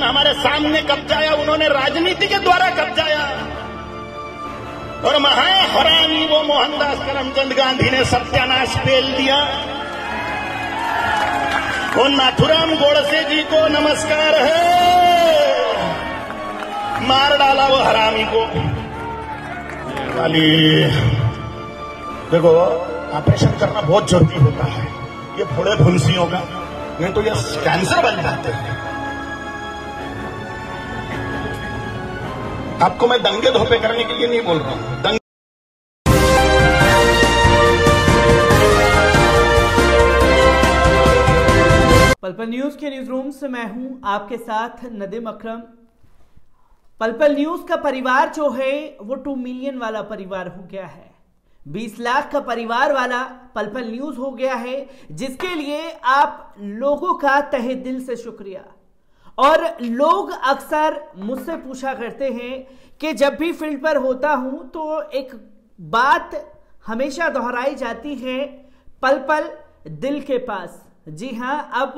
हमारे सामने कब्जाया, उन्होंने राजनीति के द्वारा कब्जाया। और महाहरामी वो मोहनदास करमचंद गांधी ने सत्यानाश पेल दिया। वो नाथुराम गोडसे जी को नमस्कार है, मार डाला वो हरामी को। वाली देखो, ऑपरेशन करना बहुत जरूरी होता है ये फोड़े फुंसियों का, नहीं तो ये कैंसर बन जाते हैं। आपको मैं दंगे धोपे करने के लिए नहीं बोल रहा हूं। पल-पल न्यूज के न्यूज रूम से मैं हूं आपके साथ नदीम अकरम। पल-पल न्यूज का परिवार जो है वो 2 मिलियन वाला परिवार हो गया है। 20 लाख का परिवार वाला पल-पल न्यूज हो गया है, जिसके लिए आप लोगों का तहे दिल से शुक्रिया। और लोग अक्सर मुझसे पूछा करते हैं कि जब भी फील्ड पर होता हूं तो एक बात हमेशा दोहराई जाती है, पल-पल दिल के पास। जी हां, अब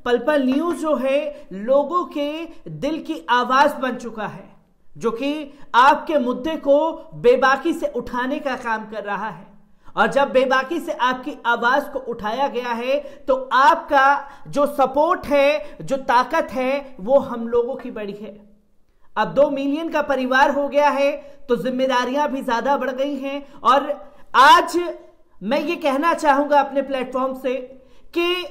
पल-पल न्यूज जो है लोगों के दिल की आवाज बन चुका है, जो कि आपके मुद्दे को बेबाकी से उठाने का काम कर रहा है। और जब बेबाकी से आपकी आवाज को उठाया गया है तो आपका जो सपोर्ट है, जो ताकत है, वो हम लोगों की बड़ी है। अब 2 मिलियन का परिवार हो गया है तो जिम्मेदारियां भी ज्यादा बढ़ गई हैं। और आज मैं ये कहना चाहूंगा अपने प्लेटफॉर्म से कि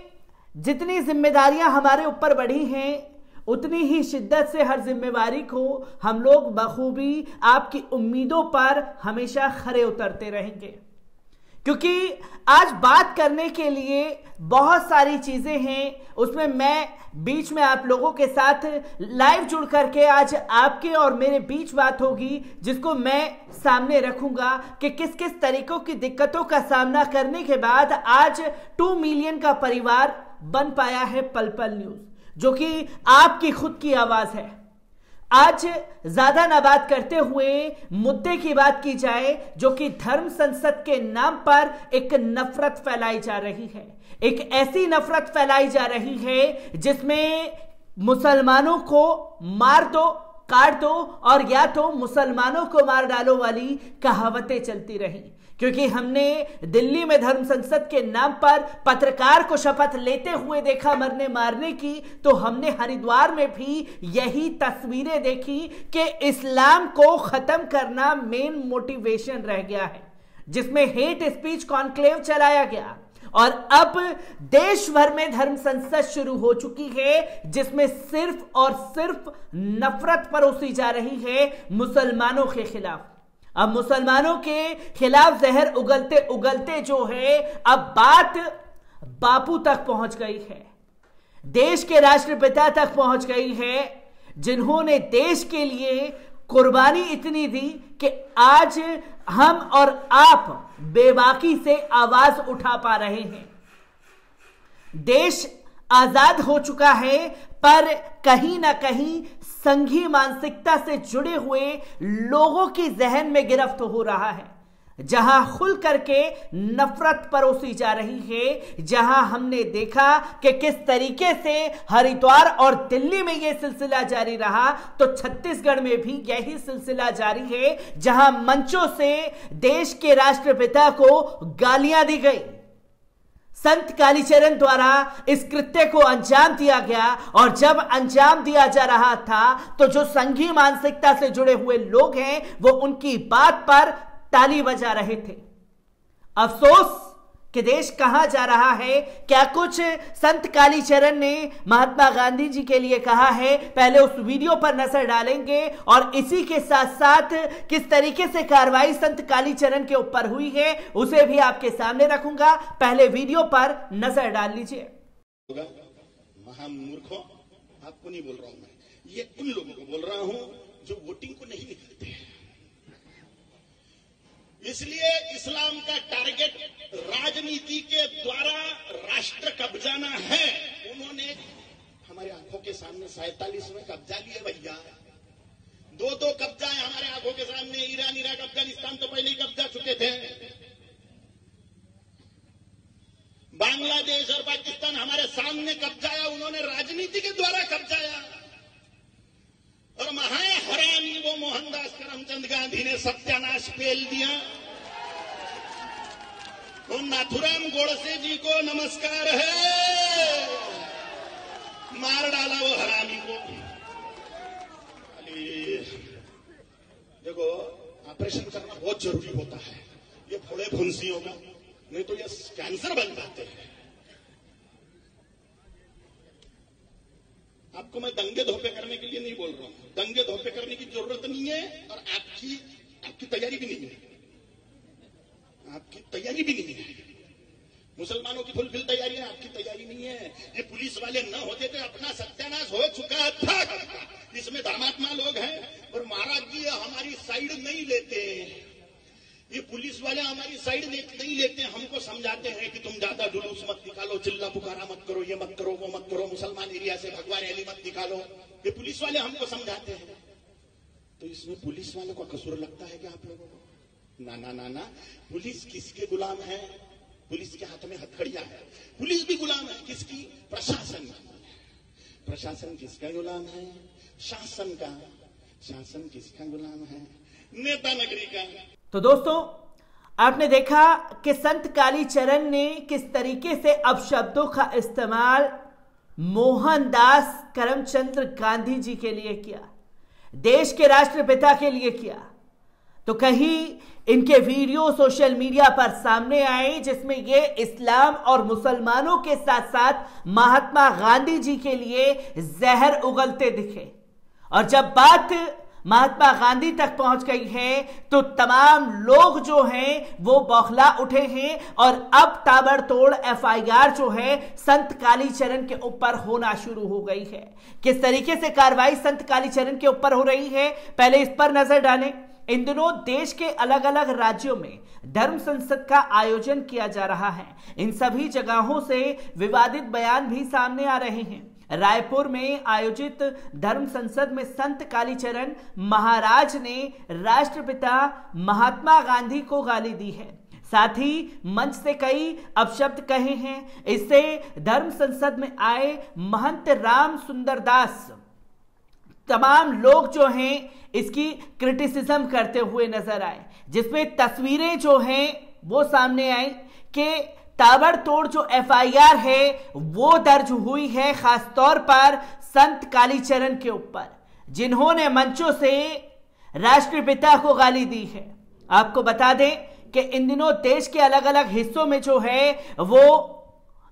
जितनी जिम्मेदारियां हमारे ऊपर बढ़ी हैं, उतनी ही शिद्दत से हर जिम्मेवारी को हम लोग बखूबी आपकी उम्मीदों पर हमेशा खरे उतरते रहेंगे। क्योंकि आज बात करने के लिए बहुत सारी चीजें हैं, उसमें मैं बीच में आप लोगों के साथ लाइव जुड़ करके आज आपके और मेरे बीच बात होगी, जिसको मैं सामने रखूंगा कि किस किस तरीकों की दिक्कतों का सामना करने के बाद आज 2 मिलियन का परिवार बन पाया है पल-पल न्यूज, जो कि आपकी खुद की आवाज है। आज ज्यादा ना बात करते हुए मुद्दे की बात की जाए, जो कि धर्म संसद के नाम पर एक नफरत फैलाई जा रही है। एक ऐसी नफरत फैलाई जा रही है जिसमें मुसलमानों को मार दो, काट दो और या तो मुसलमानों को मार डालो वाली कहावतें चलती रही। क्योंकि हमने दिल्ली में धर्म संसद के नाम पर पत्रकार को शपथ लेते हुए देखा मरने मारने की, तो हमने हरिद्वार में भी यही तस्वीरें देखी कि इस्लाम को खत्म करना मेन मोटिवेशन रह गया है, जिसमें हेट स्पीच कॉन्क्लेव चलाया गया। और अब देश भर में धर्म संसद शुरू हो चुकी है, जिसमें सिर्फ और सिर्फ नफरत परोसी जा रही है मुसलमानों के खिलाफ। अब मुसलमानों के खिलाफ जहर उगलते उगलते जो है अब बात बापू तक पहुंच गई है, देश के राष्ट्रपिता तक पहुंच गई है, जिन्होंने देश के लिए कुर्बानी इतनी दी कि आज हम और आप बेबाकी से आवाज उठा पा रहे हैं। देश आजाद हो चुका है, पर कहीं ना कहीं संघी मानसिकता से जुड़े हुए लोगों की जहन में गिरफ्त हो रहा है, जहां खुल करके नफरत परोसी जा रही है। जहां हमने देखा कि किस तरीके से हरिद्वार और दिल्ली में यह सिलसिला जारी रहा, तो छत्तीसगढ़ में भी यही सिलसिला जारी है, जहां मंचों से देश के राष्ट्रपिता को गालियां दी गई। संत कालीचरण द्वारा इस कृत्य को अंजाम दिया गया, और जब अंजाम दिया जा रहा था तो जो संघी मानसिकता से जुड़े हुए लोग हैं वो उनकी बात पर ताली बजा रहे थे। अफसोस कि देश कहां जा रहा है। क्या कुछ संत कालीचरण ने महात्मा गांधी जी के लिए कहा है, पहले उस वीडियो पर नजर डालेंगे और इसी के साथ साथ किस तरीके से कार्रवाई संत कालीचरण के ऊपर हुई है उसे भी आपके सामने रखूंगा। पहले वीडियो पर नजर डाल लीजिए। महामूर्खों, आपको नहीं बोल रहा हूं मैं, ये उन लोगों को बोल रहा हूं जो वोटिंग को नहीं निकलते हैं। इसलिए इस्लाम का टारगेट राजनीति के द्वारा राष्ट्र कब्जाना है। उन्होंने हमारे आंखों के सामने 47 में कब्जा लिए भैया, 2-2 कब्जा है हमारे आंखों के सामने। ईरान, इराक, अफगानिस्तान तो पहले ही कब्जा चुके थे। बांग्लादेश और पाकिस्तान हमारे सामने कब्जाया, उन्होंने राजनीति के द्वारा कब्जाया। करमचंद गांधी ने सत्यानाश पेल दिया। और नाथुराम गोडसे जी को नमस्कार है, मार डाला वो हरामी को। देखो, ऑपरेशन करना बहुत जरूरी होता है, ये फोड़े फुंसियों का, नहीं तो ये कैंसर बन जाते हैं। आपको मैं दंगे धोपे करने के लिए नहीं बोल रहा हूं, दंगे धोपे करने की जरूरत नहीं है, और आपकी तैयारी भी नहीं है, आपकी तैयारी भी नहीं है। मुसलमानों की फुलफिल तैयारी है, आपकी तैयारी नहीं है। ये पुलिस वाले न होते तो अपना सत्यानाश हो चुका था। इसमें धर्मात्मा लोग हैं और महाराज जी हमारी साइड नहीं लेते, ये पुलिस वाले हमारी साइड नहीं लेते, हमको समझाते हैं कि तुम ज्यादा जुलूस मत निकालो, चिल्ला पुकारा मत करो, ये मत करो, वो मत करो, मुसलमान एरिया से भगवा रैली मत निकालो, ये पुलिस वाले हमको समझाते हैं। तो इसमें पुलिस वालों का कसूर लगता है क्या आप लोगों को? ना ना ना ना, पुलिस किसके गुलाम है? पुलिस के हाथ में हथकड़ियां है, पुलिस भी गुलाम है किसकी? प्रशासन। प्रशासन किसका गुलाम है? शासन का। शासन किसका गुलाम है? नेता नगरी का। तो दोस्तों, आपने देखा कि संत कालीचरण ने किस तरीके से अपशब्दों का इस्तेमाल मोहनदास करमचंद गांधी जी के लिए किया, देश के राष्ट्रपिता के लिए किया। तो कहीं इनके वीडियो सोशल मीडिया पर सामने आए जिसमें ये इस्लाम और मुसलमानों के साथ साथ महात्मा गांधी जी के लिए जहर उगलते दिखे। और जब बात महात्मा गांधी तक पहुंच गई है तो तमाम लोग जो हैं वो बौखला उठे हैं और अब ताबड़तोड़ एफआईआर जो है संत कालीचरण के ऊपर होना शुरू हो गई है। किस तरीके से कार्रवाई संत कालीचरण के ऊपर हो रही है, पहले इस पर नजर डालें। इन दिनों देश के अलग अलग राज्यों में धर्म संसद का आयोजन किया जा रहा है। इन सभी जगहों से विवादित बयान भी सामने आ रहे हैं। रायपुर में आयोजित धर्म संसद में संत कालीचरण महाराज ने राष्ट्रपिता महात्मा गांधी को गाली दी है, साथ ही मंच से कई अपशब्द कहे हैं। इससे धर्म संसद में आए महंत राम सुंदर दास तमाम लोग जो हैं इसकी क्रिटिसिज्म करते हुए नजर आए, जिसमें तस्वीरें जो हैं वो सामने आई कि ताबड़तोड़ जो एफआईआर है वो दर्ज हुई है खासतौर पर संत कालीचरण के ऊपर, जिन्होंने मंचों से राष्ट्रपिता को गाली दी है। आपको बता दें कि इन दिनों देश के अलग अलग हिस्सों में जो है वो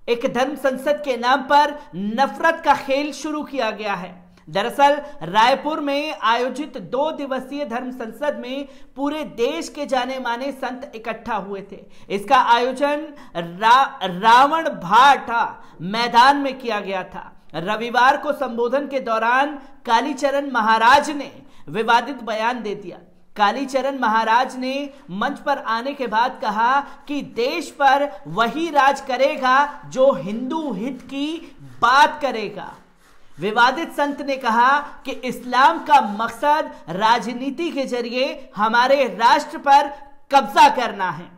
एक धर्म संसद के नाम पर नफरत का खेल शुरू किया गया है। दरअसल रायपुर में आयोजित 2 दिवसीय धर्म संसद में पूरे देश के जाने माने संत इकट्ठा हुए थे। इसका आयोजन रावण भाटा मैदान में किया गया था। रविवार को संबोधन के दौरान कालीचरण महाराज ने विवादित बयान दे दिया। कालीचरण महाराज ने मंच पर आने के बाद कहा कि देश पर वही राज करेगा जो हिंदू हित की बात करेगा। विवादित संत ने कहा कि इस्लाम का मकसद राजनीति के जरिए हमारे राष्ट्र पर कब्जा करना है।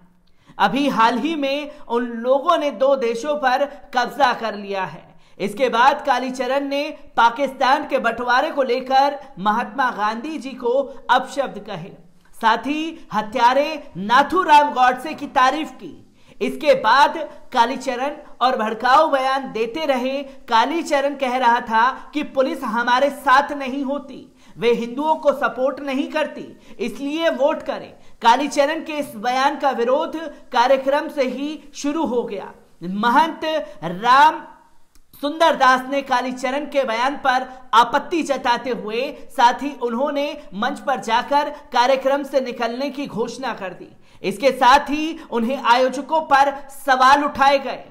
अभी हाल ही में उन लोगों ने 2 देशों पर कब्जा कर लिया है। इसके बाद कालीचरण ने पाकिस्तान के बंटवारे को लेकर महात्मा गांधी जी को अपशब्द कहे, साथ ही हत्यारे नाथूराम गॉडसे की तारीफ की। इसके बाद कालीचरण और भड़काऊ बयान देते रहे। कालीचरण कह रहा था कि पुलिस हमारे साथ नहीं होती, वे हिंदुओं को सपोर्ट नहीं करती, इसलिए वोट करें। कालीचरण के इस बयान का विरोध कार्यक्रम से ही शुरू हो गया। महंत राम सुंदर दास ने कालीचरण के बयान पर आपत्ति जताते हुए साथ ही उन्होंने मंच पर जाकर कार्यक्रम से निकलने की घोषणा कर दी। इसके साथ ही उन्हें आयोजकों पर सवाल उठाए गए।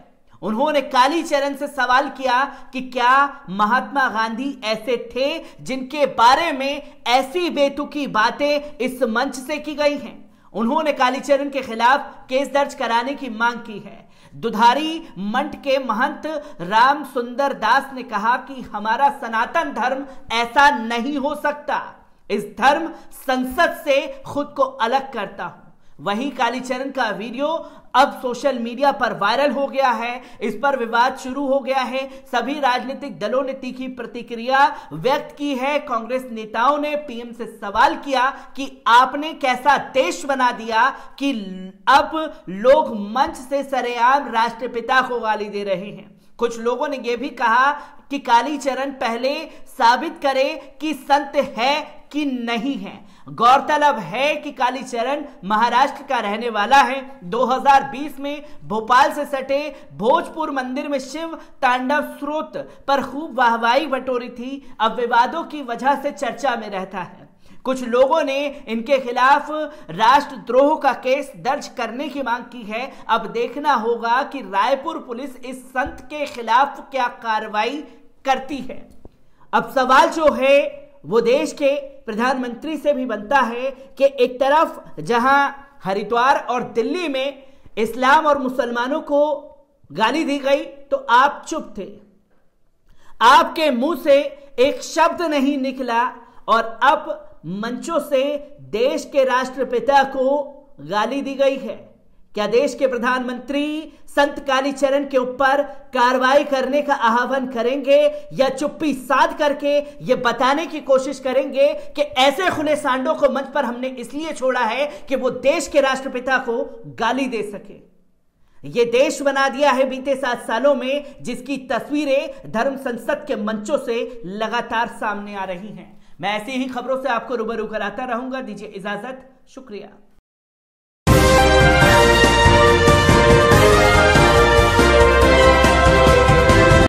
उन्होंने कालीचरण से सवाल किया कि क्या महात्मा गांधी ऐसे थे जिनके बारे में ऐसी बेतुकी बातें इस मंच से की गई हैं। उन्होंने कालीचरण के खिलाफ केस दर्ज कराने की मांग की है। दुधारी मंठ के महंत राम सुंदर दास ने कहा कि हमारा सनातन धर्म ऐसा नहीं हो सकता, इस धर्म संसद से खुद को अलग करता हूं। वहीं कालीचरण का वीडियो अब सोशल मीडिया पर वायरल हो गया है। इस पर विवाद शुरू हो गया है। सभी राजनीतिक दलों ने तीखी प्रतिक्रिया व्यक्त की है। कांग्रेस नेताओं ने पीएम से सवाल किया कि आपने कैसा देश बना दिया कि अब लोग मंच से सरेआम राष्ट्रपिता को गाली दे रहे हैं। कुछ लोगों ने यह भी कहा कि कालीचरण पहले साबित करे कि संत है कि नहीं है। गौरतलब है कि कालीचरण महाराष्ट्र का रहने वाला है। 2020 में भोपाल से सटे भोजपुर मंदिर में शिव तांडव स्रोत पर खूब वाहवाही बटोरी थी। अब विवादों की वजह से चर्चा में रहता है। कुछ लोगों ने इनके खिलाफ राष्ट्रद्रोह का केस दर्ज करने की मांग की है। अब देखना होगा कि रायपुर पुलिस इस संत के खिलाफ क्या कार्रवाई करती है। अब सवाल जो है वो देश के प्रधानमंत्री से भी बनता है कि एक तरफ जहां हरिद्वार और दिल्ली में इस्लाम और मुसलमानों को गाली दी गई तो आप चुप थे, आपके मुंह से एक शब्द नहीं निकला, और अब मंचों से देश के राष्ट्रपिता को गाली दी गई है। क्या देश के प्रधानमंत्री संत कालीचरण के ऊपर कार्रवाई करने का आह्वान करेंगे या चुप्पी साध करके ये बताने की कोशिश करेंगे कि ऐसे खुले सांडों को मंच पर हमने इसलिए छोड़ा है कि वो देश के राष्ट्रपिता को गाली दे सके। ये देश बना दिया है बीते 7 सालों में, जिसकी तस्वीरें धर्म संसद के मंचों से लगातार सामने आ रही हैं। मैं ऐसी ही खबरों से आपको रूबरू कराता रहूंगा। दीजिए इजाजत, शुक्रिया।